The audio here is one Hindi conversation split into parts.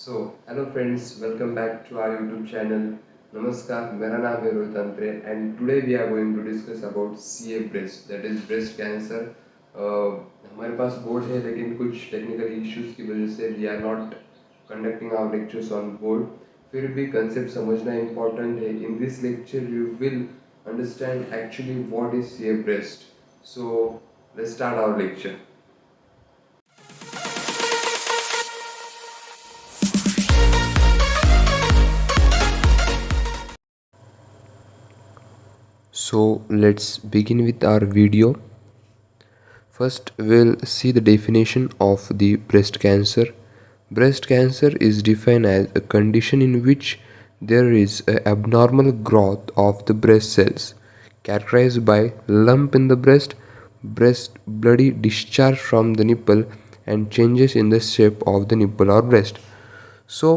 Hello friends, welcome back to our YouTube channel. नमस्कार, मेरा नाम है Rohit Antre and today we are going to discuss about CA breast, that is breast cancer. हमारे पास बोर्ड है लेकिन कुछ टेक्निकल इश्यूज की वजह से we are not conducting our lectures on board. फिर भी कंसेप्ट समझना इम्पॉर्टेंट है। In this lecture you will understand actually what is CA breast. So let's start our lecture. So let's begin with our video. First, we'll see the definition of the breast cancer. Breast cancer is defined as a condition in which there is an abnormal growth of the breast cells, characterized by lump in the breast, bloody discharge from the nipple, and changes in the shape of the nipple or breast. So,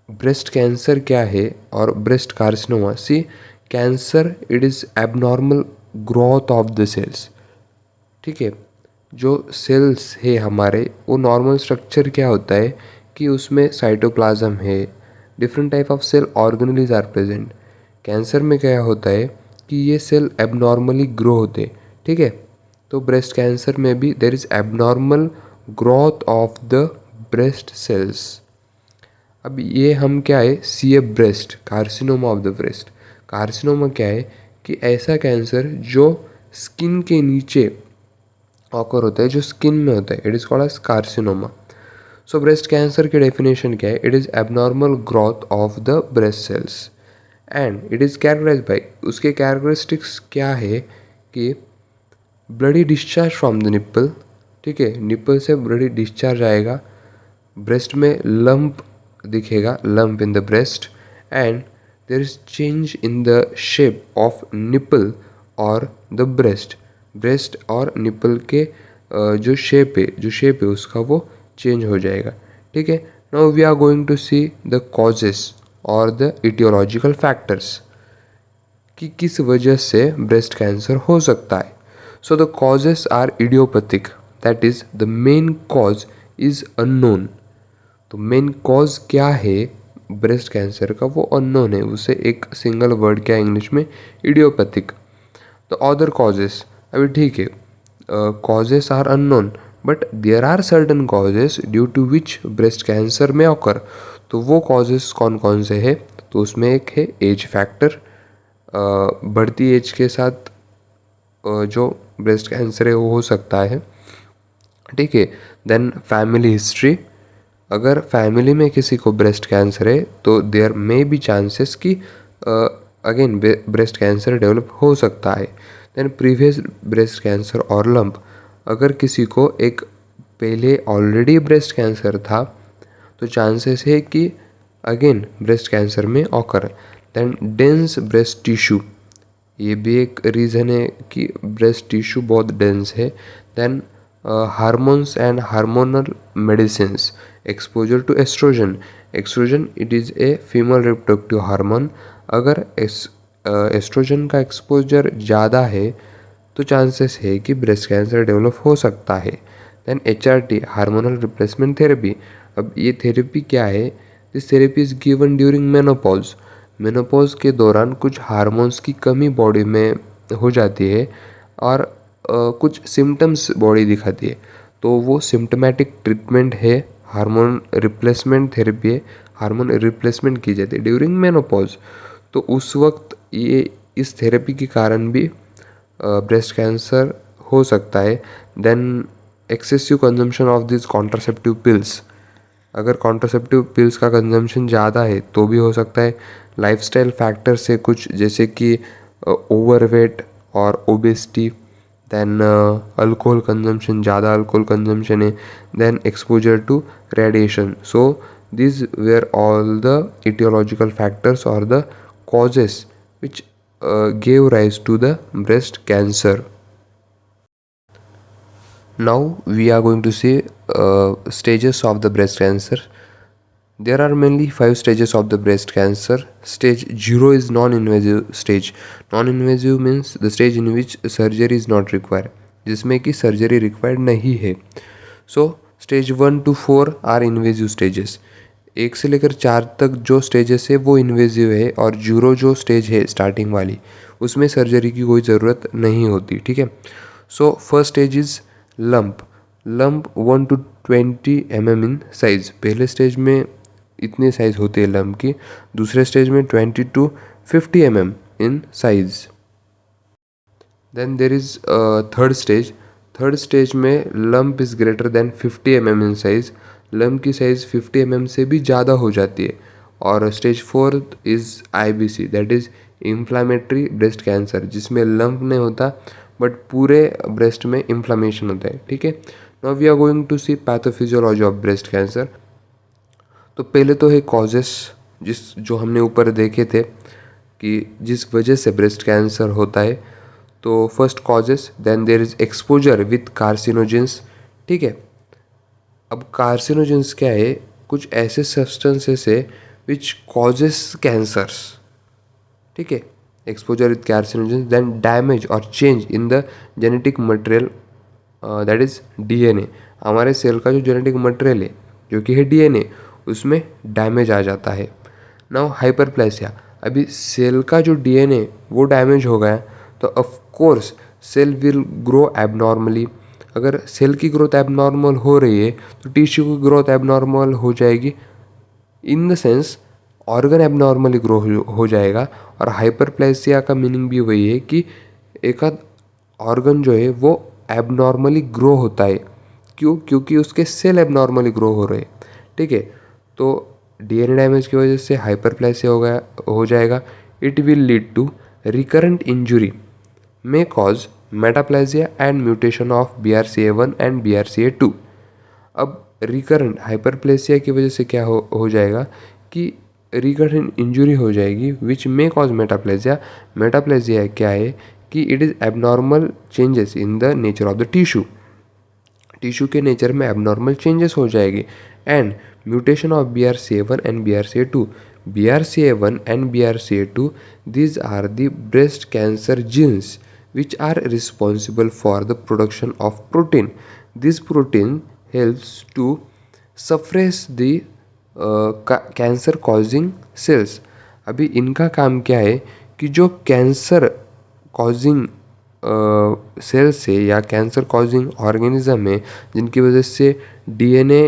breast cancer क्या है और breast carcinoma, see cancer it is abnormal growth of the cells. ठीक है, जो सेल्स है हमारे, वो नॉर्मल स्ट्रक्चर क्या होता है कि उसमें साइटोप्लाज्म है, different type of cell organelles are present. Cancer में क्या होता है कि ये सेल एबनॉर्मली ग्रो होते। ठीक है, तो ब्रेस्ट कैंसर में भी there is abnormal growth of the breast cells. अब ये हम क्या है, C A breast carcinoma of the breast. Carcinoma क्या है कि ऐसा कैंसर जो स्किन के नीचे ऑकर होता है, जो स्किन में होता है, it is called as carcinoma. So breast cancer की डेफिनेशन क्या है, it is abnormal growth of the breast cells and it is characterize by, उसके कैरेक्टरिस्टिक्स क्या है कि bloody discharge from the nipple. ठीक है, निप्पल से ब्लडी डिस्चार्ज आएगा, ब्रेस्ट में लंप दिखेगा, lump in the breast, and there is change in the shape of nipple और द ब्रेस्ट। ब्रेस्ट और निपल के जो शेप है उसका वो चेंज हो जाएगा। ठीक है, now we are going to see the causes और द इटियोलॉजिकल फैक्टर्स कि किस वजह से ब्रेस्ट कैंसर हो सकता है। So the causes are idiopathic, that is the main cause is unknown. तो मेन कॉज क्या है ब्रेस्ट कैंसर का, वो अननोन है, उसे एक सिंगल वर्ड क्या है इंग्लिश में, इडियोपैथिक। तो अदर कॉजेस, अभी ठीक है, causes are unknown but there are certain causes due to which breast cancer में ऑकर। तो वो कॉजेस कौन कौन से है, तो उसमें एक है एज फैक्टर, बढ़ती एज के साथ जो ब्रेस्ट कैंसर है वो हो सकता है। ठीक है, देन फैमिली हिस्ट्री, अगर फैमिली में किसी को ब्रेस्ट कैंसर है तो देयर मे बी चांसेस कि अगेन ब्रेस्ट कैंसर डेवलप हो सकता है। देन प्रीवियस ब्रेस्ट कैंसर और लंप, अगर किसी को एक पहले ऑलरेडी ब्रेस्ट कैंसर था तो चांसेस है कि अगेन ब्रेस्ट कैंसर में occur. Then dense breast tissue, ये भी एक रीज़न है कि ब्रेस्ट टिश्यू बहुत डेंस है। Then hormones and hormonal medicines, exposure to estrogen, estrogen it is a female reproductive hormone, अगर एस्ट्रोजन का एक्सपोजर ज़्यादा है तो चांसेस है कि ब्रेस्ट कैंसर डेवलप हो सकता है। Then HRT, hormonal replacement therapy, अब ये थेरेपी क्या है, this therapy is given during menopause. Menopause के दौरान कुछ हार्मोन्स की कमी बॉडी में हो जाती है और कुछ सिम्टम्स बॉडी दिखाती है, तो वो सिम्टमेटिक ट्रीटमेंट है, हार्मोन रिप्लेसमेंट थेरेपी है, हार्मोन रिप्लेसमेंट की जाती है ड्यूरिंग मेनोपॉज। तो उस वक्त ये इस थेरेपी के कारण भी ब्रेस्ट कैंसर हो सकता है। Then excessive consumption of this contraceptive pills, अगर कॉन्ट्रासेप्टिव पिल्स का कंजम्पशन ज़्यादा है तो भी हो सकता है। लाइफस्टाइल फैक्टर से कुछ, जैसे कि ओवरवेट और ओबेसिटी, देन अल्कोहल कंजम्पशन, ज़्यादा अल्कोहल कंजम्पशन है, then exposure to radiation. So these were all the etiological factors or the causes which gave rise to the breast cancer. Now we are going to see stages of the breast cancer. There are mainly 5 stages of the breast cancer. Stage 0 is non-invasive stage. Non-invasive means the stage in which surgery is not required, जिसमें कि सर्जरी रिक्वायर्ड नहीं है. So stage 1 to 4 are invasive stages. 1 से लेकर 4 तक जो स्टेजेस है वो इन्वेजिव है, और 0 जो स्टेज है स्टार्टिंग वाली, उसमें सर्जरी की कोई ज़रूरत नहीं होती, ठीक है। So first stage is lump. Lump 1 to 20 mm in size. पहले स्टेज में इतने साइज़ होते हैं लंप की, दूसरे स्टेज में 20 to 50 mm in size. Then there is third stage. Third stage में lump is greater than 50 mm in size. Lump की साइज़ 50 mm से भी ज़्यादा हो जाती है। और stage fourth is IBC, that is inflammatory breast cancer, जिसमें लंप नहीं होता बट पूरे ब्रेस्ट में इन्फ्लामेशन होता है, ठीक है। Now we are going to see pathophysiology of breast cancer. तो पहले तो है कॉजेस, जो हमने ऊपर देखे थे कि जिस वजह से ब्रेस्ट कैंसर होता है। तो first causes, then there is exposure with carcinogens, ठीक है। अब कार्सिनोजेंस क्या है? कुछ ऐसे सब्सटेंसेस है विच कॉजेस कैंसर्स, ठीक है। Exposure with carcinogens, then damage और change in the genetic material, that is DNA। हमारे सेल का जो जेनेटिक मटेरियल है जो कि है DNA, उसमें डैमेज आ जाता है। नाउ हाइपरप्लेसिया, अभी सेल का जो DNA वो डैमेज हो गया तो of course cell will grow abnormally. अगर सेल की ग्रोथ एबनॉर्मल हो रही है तो टिश्यू की ग्रोथ एबनॉर्मल हो जाएगी, in the sense organ abnormally grow हो जाएगा। और हाइपरप्लेसिया का मीनिंग भी वही है कि एक आध ऑर्गन जो है वो एबनॉर्मली ग्रो होता है। क्यों? क्योंकि उसके सेल एबनॉर्मली ग्रो हो रहे हैं, ठीक है। तो DNA डैमेज की वजह से हाइपरप्लेसिया हो जाएगा। It will lead to recurrent injury, may cause metaplasia and mutation of BRCA1 and BRCA2। अब रिकरेंट हाइपरप्लेसिया की वजह से क्या हो जाएगा कि रिकरेंट इंजुरी हो जाएगी विच मे कॉज मेटाप्लेसिया। मेटाप्लेसिया क्या है कि it is abnormal changes in the nature of the tissue. Tissue के नेचर में एबनॉर्मल चेंजेस हो जाएगी। And mutation of BRCA1 and BRCA2। BRCA1 and BRCA2, these are the breast cancer genes which are responsible for the production of protein. This protein helps to suppress the cancer causing cells। अभी इनका काम क्या है कि जो कैंसर कॉजिंग सेल्स है या कैंसर कॉजिंग ऑर्गेनिज्म है जिनकी वजह से DNA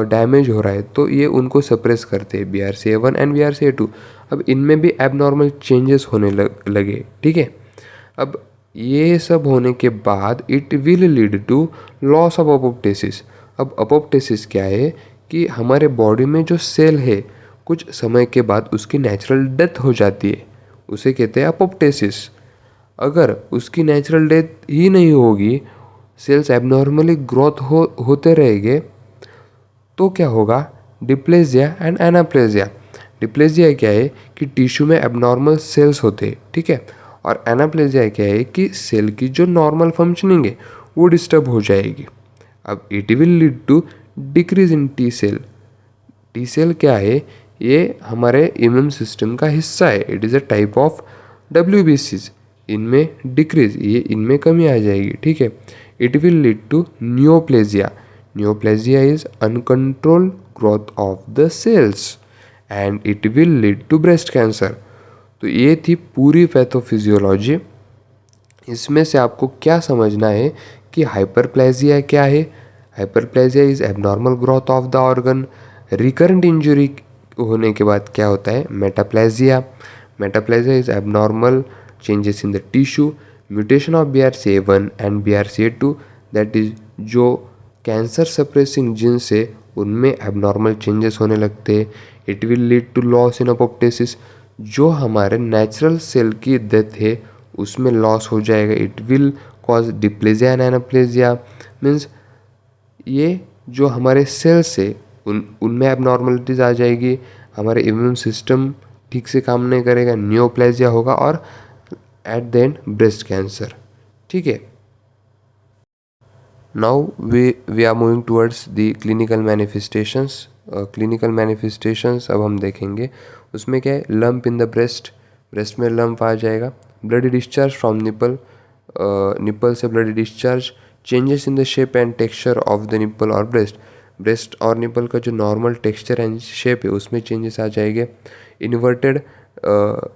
डैमेज हो रहा है, तो ये उनको सप्रेस करते हैं, BRCA1 एंड BRCA2। अब इनमें भी एबनॉर्मल चेंजेस होने लगे, ठीक है। अब ये सब होने के बाद it will lead to loss of apoptosis. अब अपोप्टोसिस क्या है कि हमारे बॉडी में जो सेल है कुछ समय के बाद उसकी नेचुरल डेथ हो जाती है, उसे कहते हैं अपोप्टोसिस। अगर उसकी नेचुरल डेथ ही नहीं होगी, सेल्स एबनॉर्मली ग्रोथ होते रहेंगे, तो क्या होगा? डिप्लेजिया एंड एनाप्लेजिया। डिप्लेजिया क्या है कि टिश्यू में एबनॉर्मल सेल्स होते हैं, ठीक है। और एनाप्लेजिया क्या है कि सेल की जो नॉर्मल फंक्शनिंग है वो डिस्टर्ब हो जाएगी। अब it will lead to decrease in T cell. T cell क्या है? ये हमारे इम्यून सिस्टम का हिस्सा है। It is a type of WBCs। इनमें डिक्रीज, ये इनमें कमी आ जाएगी, ठीक है। It will lead to neoplasia. Neoplasia is uncontrolled growth of the cells and it will lead to breast cancer. तो ये थी पूरी पैथोफिजियोलॉजी। इसमें से आपको क्या समझना है कि हाइपरप्लेजिया क्या है? Hyperplasia is abnormal growth of the organ. Recurrent injury होने के बाद क्या होता है? Metaplasia. Metaplasia is abnormal changes in the tissue. Mutation of BRCA1 and BRCA2, that is जो कैंसर सप्रेसिंग जीन्स है उनमें एबनॉर्मल चेंजेस होने लगते हैं। It will lead to loss in apoptosis. जो हमारे नेचुरल सेल की डेथ है उसमें लॉस हो जाएगा। It will cause diplegia and anaplasia, means ये जो हमारे सेल्स है उनमें एबनॉर्मलिटीज आ जाएगी, हमारे इम्यून सिस्टम ठीक से काम नहीं करेगा, नियोप्लेजिया होगा और at the end breast cancer, ठीक है। Now we are moving towards the clinical manifestations. Clinical manifestations अब हम देखेंगे। उसमें क्या है? Lump in the breast, breast में लंप आ जाएगा। Bloody discharge from nipple, nipple से bloody discharge. Changes in the shape and texture of the nipple और ब्रेस्ट, ब्रेस्ट और निपल का जो नॉर्मल टेक्सचर एंड शेप है उसमें चेंजेस आ जाएंगे। Inverted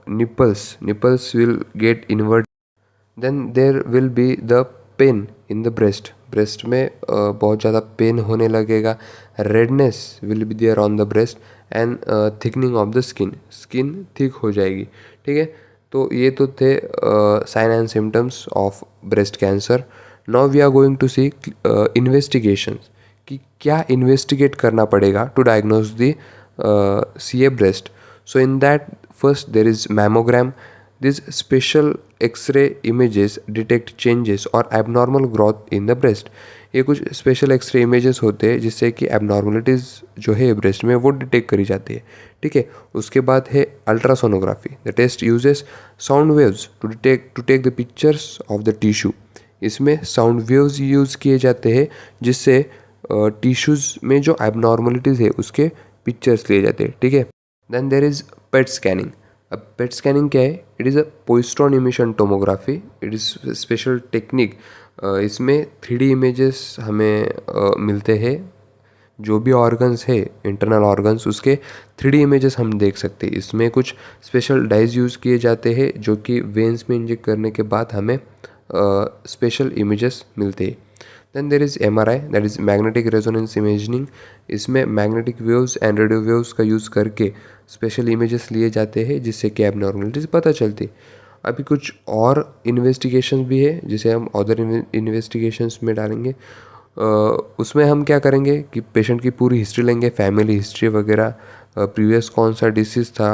nipples will get invert. Then there will be the pain in the breast में बहुत ज़्यादा पेन होने लगेगा। Redness will be there on the breast and thickening of the skin thick हो जाएगी। ठीक है, तो ये तो थे sign and symptoms of breast cancer. Now we are going to see investigations कि क्या इन्वेस्टिगेट करना पड़ेगा to diagnose the CA breast. So in that, first there is mammogram. These special X-ray images detect changes or abnormal growth in the breast. ये कुछ स्पेशल एक्सरे इमेजेस होते हैं जिससे कि एबनॉर्मलिटीज़ जो है ब्रेस्ट में वो डिटेक्ट करी जाती है। ठीक है, उसके बाद है ultrasonography. The test uses sound waves to take the pictures of the tissue. इसमें साउंड वेव्स यूज़ किए जाते हैं जिससे टिश्यूज़ में जो एबनॉर्मलिटीज़ है उसके पिक्चर्स लिए जाते हैं। ठीक है, then there is PET scanning. अब पेट स्कैनिंग क्या है? It is a positron emission tomography. It is special technique. इसमें 3D इमेजेस हमें मिलते हैं। जो भी ऑर्गन्स है, इंटरनल ऑर्गन्स, उसके 3D इमेजेस हम देख सकते हैं। इसमें कुछ स्पेशल डाइज यूज़ किए जाते हैं जो कि वेंस में इंजेक्ट करने के बाद हमें स्पेशल इमेजेस मिलते हैं। Then there is MRI, that is magnetic resonance imaging. इसमें magnetic waves and radio waves का यूज़ करके स्पेशल इमेजेस लिए जाते हैं जिससे कि एबनॉर्मलिटीज़ पता चलती। अभी कुछ और इन्वेस्टिगेशन भी है जिसे हम अदर इन्वेस्टिगेशंस में डालेंगे। उसमें हम क्या करेंगे कि पेशेंट की पूरी हिस्ट्री लेंगे, फैमिली हिस्ट्री वगैरह, प्रीवियस कौन सा डिसीज़ था,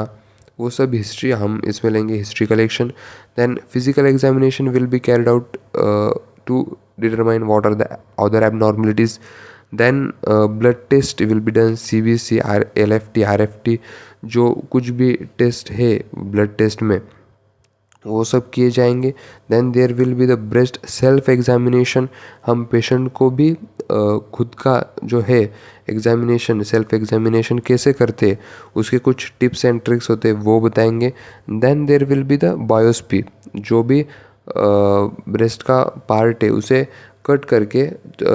वो सब हिस्ट्री हम इसमें लेंगे, history collection. Then physical examination will be carried out to determine what are the other abnormalities. Then blood test will be done, CBC, LFT, RFT, जो कुछ भी टेस्ट है ब्लड टेस्ट में वो सब किए जाएंगे। Then there will be the breast self examination. हम पेशेंट को भी खुद का जो है एग्जामिनेशन, सेल्फ एग्जामिनेशन कैसे करते हैं उसके कुछ टिप्स एंड ट्रिक्स होते हैं वो बताएंगे। Then there will be the biopsy. जो भी ब्रेस्ट का पार्ट है उसे कट करके,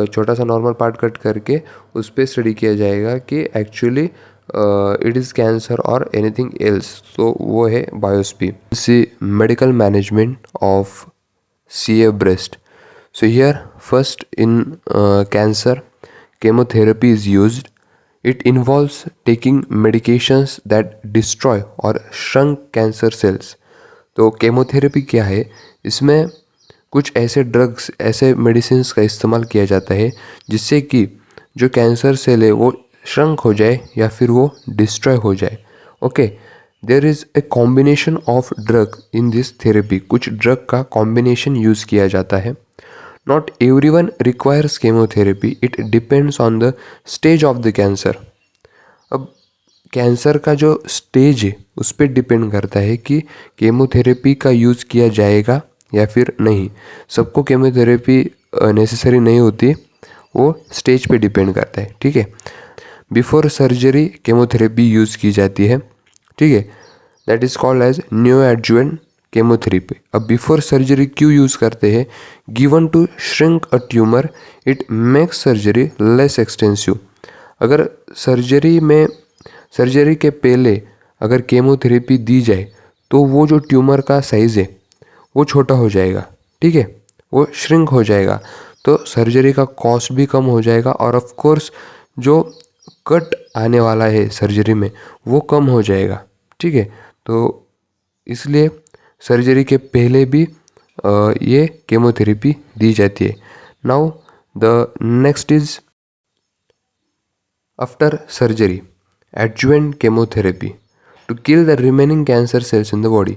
छोटा सा नॉर्मल पार्ट कट करके उस पर स्टडी किया जाएगा कि एक्चुअली इट इज़ कैंसर और एनीथिंग एल्स, तो वो है biopsy. See medical management of CA breast. So here first in cancer, chemotherapy is used. It involves taking medications that destroy or shrunk cancer cells. तो केमोथेरेपी क्या है? इसमें कुछ ऐसे ड्रग्स, ऐसे मेडिसिन्स का इस्तेमाल किया जाता है जिससे कि जो कैंसर सेल है वो श्रंक हो जाए या फिर वो डिस्ट्रॉय हो जाए। Okay, there is a combination of drug in this therapy. कुछ ड्रग का कॉम्बिनेशन यूज़ किया जाता है। Not everyone requires chemotherapy, it depends on the stage of the cancer. अब कैंसर का जो स्टेज है उस पर डिपेंड करता है कि केमोथेरेपी का यूज़ किया जाएगा या फिर नहीं। सबको केमोथेरेपी नेसेसरी नहीं होती, वो स्टेज पे डिपेंड करता है। ठीक है, बिफोर सर्जरी केमोथेरेपी यूज़ की जाती है। ठीक है, that is called as new adjuvant chemotherapy. अब बिफोर सर्जरी क्यों यूज़ करते हैं? Given to shrink a tumour, it makes surgery less extensive. अगर सर्जरी के पहले अगर केमोथेरेपी दी जाए तो वो जो ट्यूमर का साइज़ है वो छोटा हो जाएगा। ठीक है, वो श्रिंक हो जाएगा, तो सर्जरी का कॉस्ट भी कम हो जाएगा और ऑफ कोर्स जो कट आने वाला है सर्जरी में वो कम हो जाएगा। ठीक है, तो इसलिए सर्जरी के पहले भी ये केमोथेरेपी दी जाती है। Now the next is after surgery adjuvant chemotherapy to kill the remaining cancer cells in the body.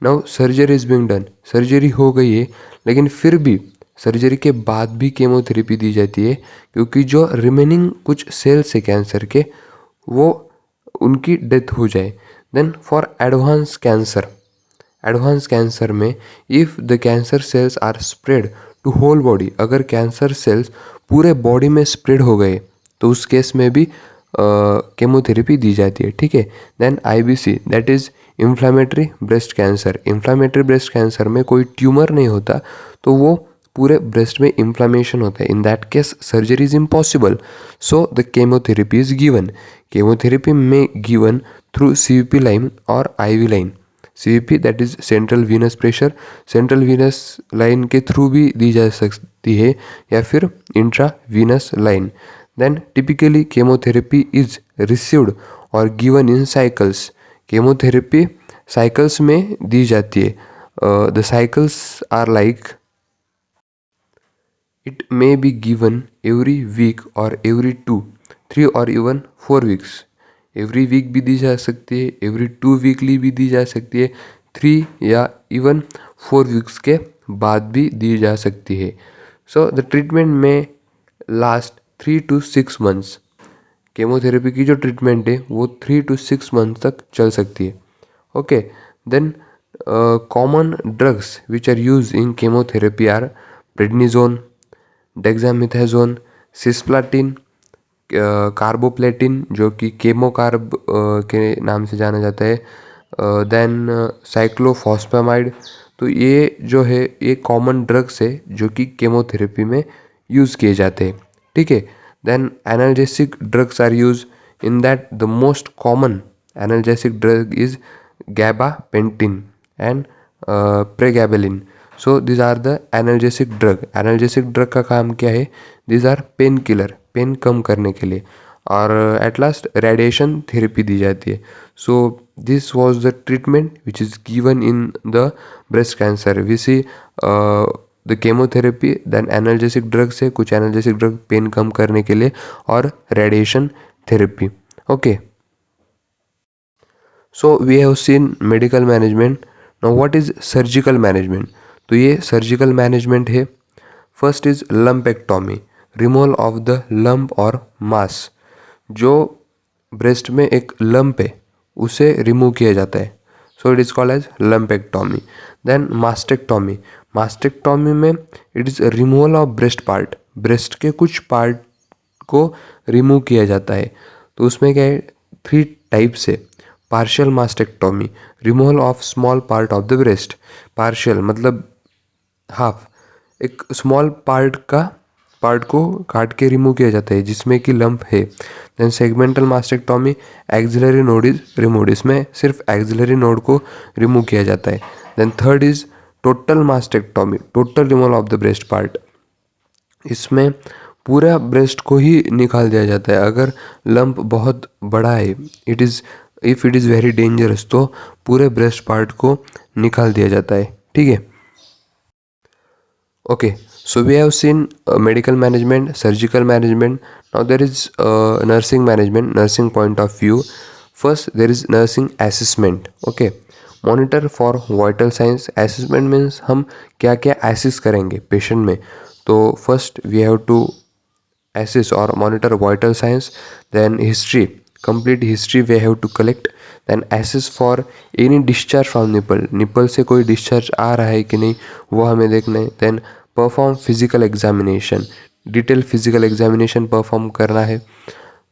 Now surgery is being done. Surgery हो गई है लेकिन फिर भी सर्जरी के बाद भी केमोथेरेपी दी जाती है क्योंकि जो रिमेनिंग कुछ सेल्स है कैंसर के वो उनकी डेथ हो जाए। देन फॉर एडवांस कैंसर में if the cancer cells are spread to whole body, अगर कैंसर सेल्स पूरे बॉडी में स्प्रेड हो गए तो उस केस में भी केमोथेरेपी दी जाती है। ठीक है, then IBC, that is inflammatory breast cancer. Inflammatory breast cancer में कोई ट्यूमर नहीं होता तो वो पूरे ब्रेस्ट में इन्फ्लामेशन होता है, in that case surgery is impossible, so the chemotherapy is given. Chemotherapy में गिवन थ्रू CVP लाइन और IV line. CVP that is central venous pressure, central venous line के थ्रू भी दी जा सकती है या फिर intravenous line. Then typically chemotherapy is received और given in cycles. Chemotherapy cycles में दी जाती है। The cycles are like, it may be given every week और एवरी 2, 3 और इवन 4 वीक्स। एवरी वीक भी दी जा सकती है, एवरी 2 वीकली भी दी जा सकती है, 3 या इवन 4 वीक्स के बाद भी दी जा सकती है। सो द ट्रीटमेंट में लास्ट 3 to 6 मंथ्स। केमोथेरेपी की जो ट्रीटमेंट है वो 3 to 6 मंथ तक चल सकती है। Okay, then common drugs which are use in chemotherapy are prednisone, dexamethasone, cisplatin, carboplatin जो कि केमोकार्ब के नाम से जाना जाता है, देन साइक्लोफॉस्फेमाइड। तो ये जो है ये कॉमन ड्रग्स है जो कि केमोथेरेपी में यूज़ किए जाते हैं। ठीक है, then analgesic drugs are use in that the most common analgesic drug is gabapentin and pregabalin. So these are the analgesic drug. Analgesic drug का काम क्या है? These are pain killer, pain कम करने के लिए। और एट लास्ट रेडिएशन थेरेपी दी जाती है। So this was the treatment which is given in the breast cancer. We see the chemotherapy, then analgesic drugs है, कुछ एनाल्जेसिक ड्रग पेन कम करने के लिए, और radiation therapy. Okay, so we have seen medical management. Now what is surgical management? तो ये सर्जिकल मैनेजमेंट है। First is lumpectomy, removal of the lump और मास। जो ब्रेस्ट में एक लंप है उसे रिमूव किया जाता है, so it is called as lumpectomy. Then mastectomy, mastectomy में it is removal of breast part, breast के कुछ पार्ट को रिमूव किया जाता है। तो उसमें क्या है, 3 टाइप्स है। Partial mastectomy, removal of small part of the breast. Partial मतलब हाफ, एक स्मॉल पार्ट को काट के रिमूव किया जाता है जिसमें कि लंप है। Then segmental mastectomy, axillary node is removed, इसमें सिर्फ एक्सिलरी नोड को रिमूव किया जाता है। Then third is total mastectomy, total removal of the breast part, इसमें पूरा ब्रेस्ट को ही निकाल दिया जाता है। अगर लंप बहुत बड़ा है, if it is very dangerous, तो पूरे ब्रेस्ट पार्ट को निकाल दिया जाता है। ठीक है, okay, so we have seen medical management, surgical management. Now there is nursing management, nursing point of view. First there is nursing assessment. Okay, monitor for vital signs. Assessment means हम क्या क्या assess करेंगे patient में। तो first we have to assess or monitor vital signs, then history, complete history we have to collect, then assess for any discharge from nipple, nipple से कोई discharge आ रहा है कि नहीं वो हमें देखना है। then perform physical examination, detailed physical examination perform करना है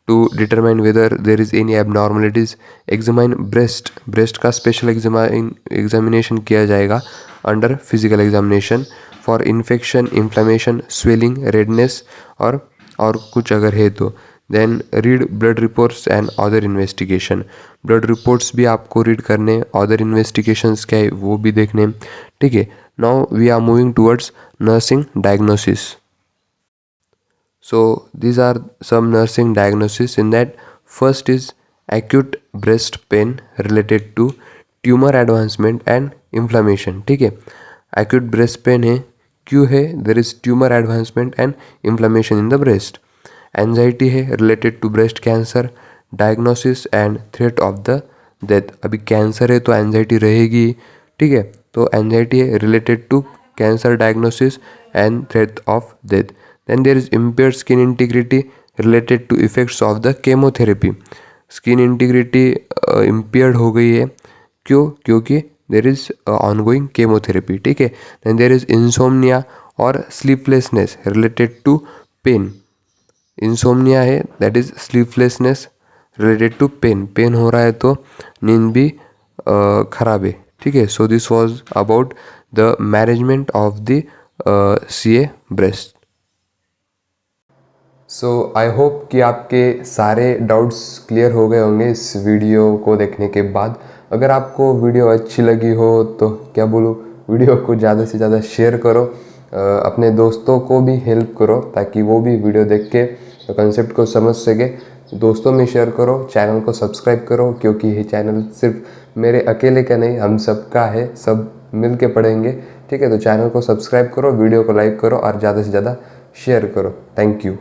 to determine whether there is any abnormalities. examine breast, breast का special examination किया जाएगा under physical examination for infection, inflammation, swelling, redness और कुछ अगर है तो। Then read blood reports and other investigation, blood reports भी आपको रीड करने, अदर इन्वेस्टिगेशंस क्या है वो भी देखने। ठीक है, now we are moving towards nursing diagnosis. So these are some nursing diagnosis in that first is acute breast pain related to tumour advancement and inflammation. ठीक है, एक्यूट ब्रेस्ट पेन है, क्यों है? There is tumour advancement and inflammation in the breast. Anxiety है related to breast cancer, diagnosis and threat of the death. अभी कैंसर है तो एंजाइटी रहेगी। ठीक है, तो एंजाइटी है related to cancer diagnosis and threat of death. Then there is impaired skin integrity related to effects of the chemotherapy. Skin integrity impaired हो गई है, क्यों? क्योंकि देर इज ऑनगोइंग केमोथेरेपी। ठीक है, देन देर इज इंसोम्निया और sleeplessness related to pain. Insomnia है that is sleeplessness related to pain, pain हो रहा है तो नींद भी खराब है। ठीक है, so this was about the management of the C A breast. So I hope कि आपके सारे डाउट्स क्लियर हो गए होंगे इस वीडियो को देखने के बाद। अगर आपको वीडियो अच्छी लगी हो तो क्या बोलूँ, वीडियो को ज़्यादा से ज़्यादा शेयर करो, अपने दोस्तों को भी हेल्प करो ताकि वो भी वीडियो देख के कंसेप्ट को समझ सके। दोस्तों में शेयर करो, चैनल को सब्सक्राइब करो, क्योंकि ये चैनल सिर्फ मेरे अकेले का नहीं, हम सबका है, सब मिल के पढ़ेंगे। ठीक है, तो चैनल को सब्सक्राइब करो, वीडियो को लाइक करो और ज़्यादा से ज़्यादा शेयर करो। Thank you.